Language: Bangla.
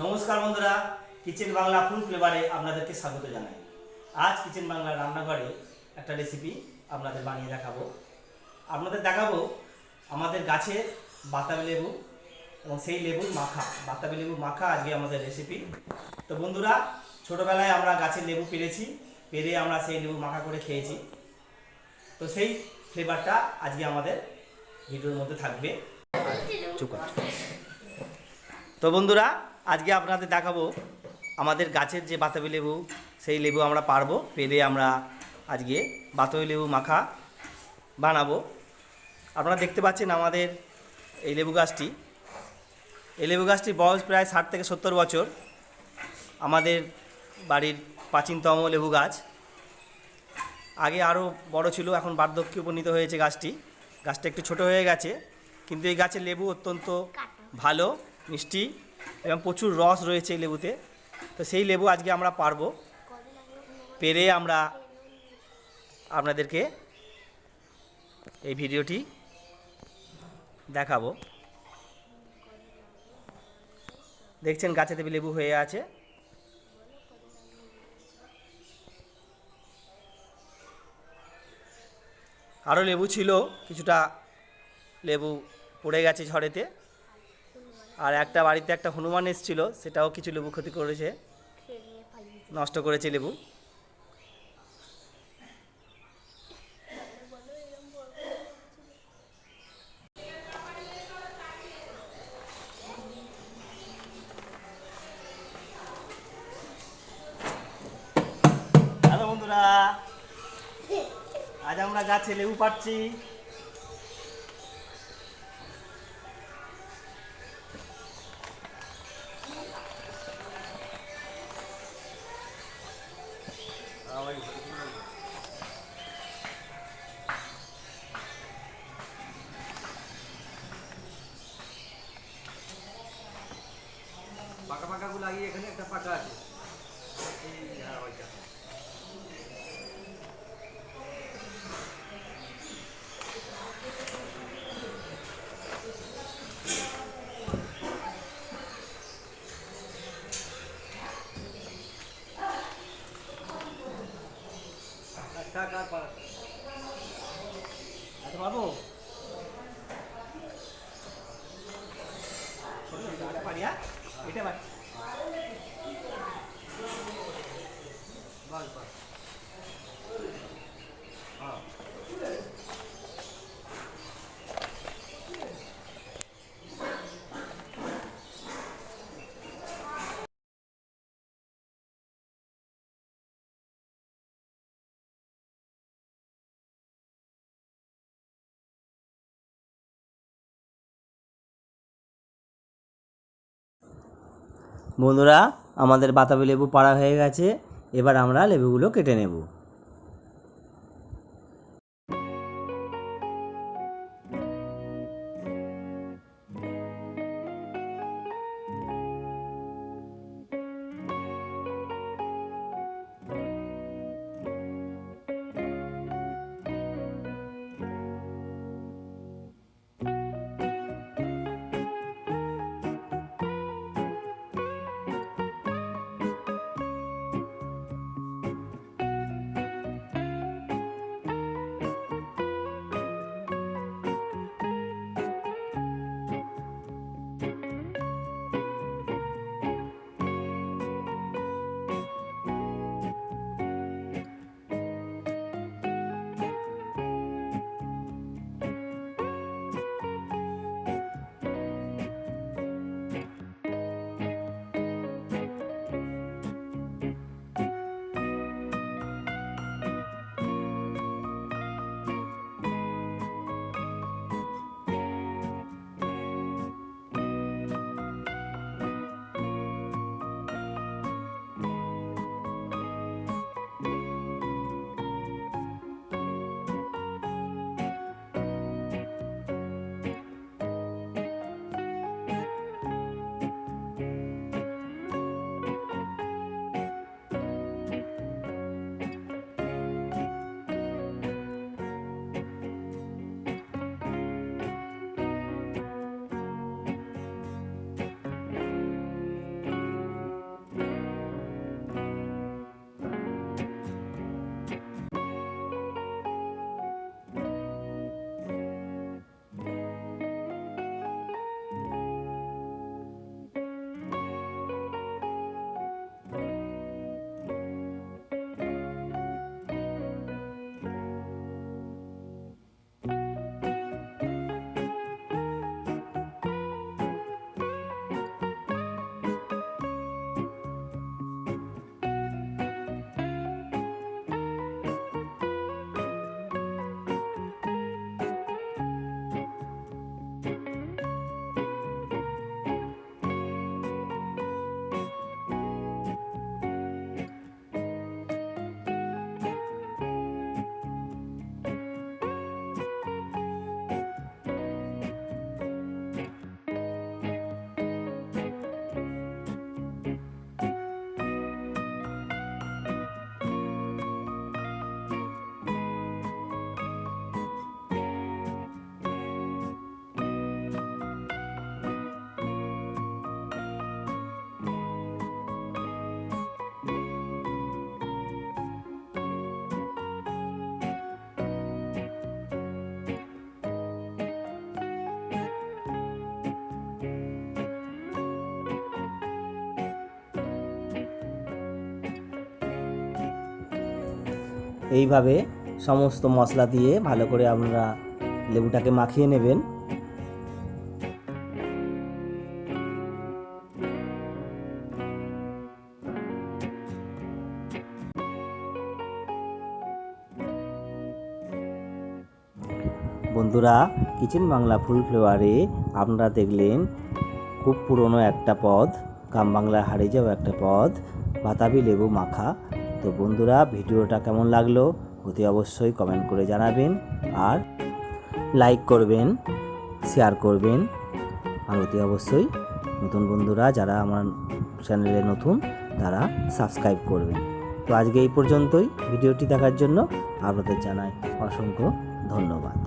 নমস্কার বন্ধুরা, কিচেন বাংলা ফুল ফ্লেভারে আপনাদেরকে স্বাগত জানাই। আজ কিচেন বাংলা রান্নাঘরে একটা রেসিপি আপনাদের বানিয়ে দেখাবো। আমাদের গাছের বাতাবি লেবু এবং সেই লেবুর মাখা, বাতাবি লেবুর মাখা আজকে আমাদের রেসিপি। তো বন্ধুরা, ছোটোবেলায় আমরা গাছের লেবু পেরে আমরা সেই লেবু মাখা করে খেয়েছি। তো সেই ফ্লেভারটা আজকে আমাদের ভিডিওর মধ্যে থাকবে। তো বন্ধুরা, আজকে আপনাদের দেখাবো আমাদের গাছের যে বাতাবি লেবু, সেই লেবু আমরা পেরে আমরা আজকে বাতাবি লেবু মাখা বানাবো। আপনারা দেখতে পাচ্ছেন আমাদের এই লেবু গাছটির বয়স প্রায় 60 থেকে 70 বছর। আমাদের বাড়ির প্রাচীনতম লেবু গাছ। আগে আরও বড় ছিল, এখন বার্ধক্যে উপনীত হয়েছে গাছটা একটু ছোট হয়ে গেছে, কিন্তু এই গাছের লেবু অত্যন্ত ভালো, মিষ্টি এবং প্রচুর রস রয়েছে এই লেবুতে। তো সেই লেবু আজকে আমরা পেরে আমরা আপনাদেরকে এই ভিডিওটি দেখাবো। দেখছেন গাছেতে লেবু হয়ে আছে। আরও লেবু ছিল, কিছুটা লেবু পড়ে গেছে ঝড়েতে। আর একটা বাড়িতে একটা হনুমান এসেছিল, সেটাও কিছু লেবু ক্ষতি করেছে, নষ্ট করেছে লেবু। হ্যালো বন্ধুরা, আজ আমরা গাছে লেবু পাড়ছি। পাকা লাগিয়ে এখানে একটা পাকা আছে। বাবু পারিয়া এটা বাট বন্ধুরা, আমাদের বাতাবি লেবু পাড়া হয়ে গেছে। এবার আমরা লেবুগুলো কেটে নেব। এইভাবে সমস্ত মশলা দিয়ে ভালো করে আপনারা লেবুটাকে মাখিয়ে নেবেন। বন্ধুরা, কিচেন বাংলা ফুল ফ্লেভারে আপনারা দেখলেন খুব পুরনো একটা পদ, গ্রাম বাংলার হারিয়ে যাওয়া একটা পদ, বাতাবি লেবু মাখা। তো বন্ধুরা, ভিডিওটা কেমন লাগলো অতি অবশ্যই কমেন্ট করে জানাবেন, আর লাইক করবেন, শেয়ার করবেন, আর অতি অবশ্যই নতুন বন্ধুরা যারা আমার চ্যানেলে নতুন তারা সাবস্ক্রাইব করবেন। তো আজকে এই পর্যন্তই। ভিডিওটি দেখার জন্য আপনাদের জানাই অসংখ্য ধন্যবাদ।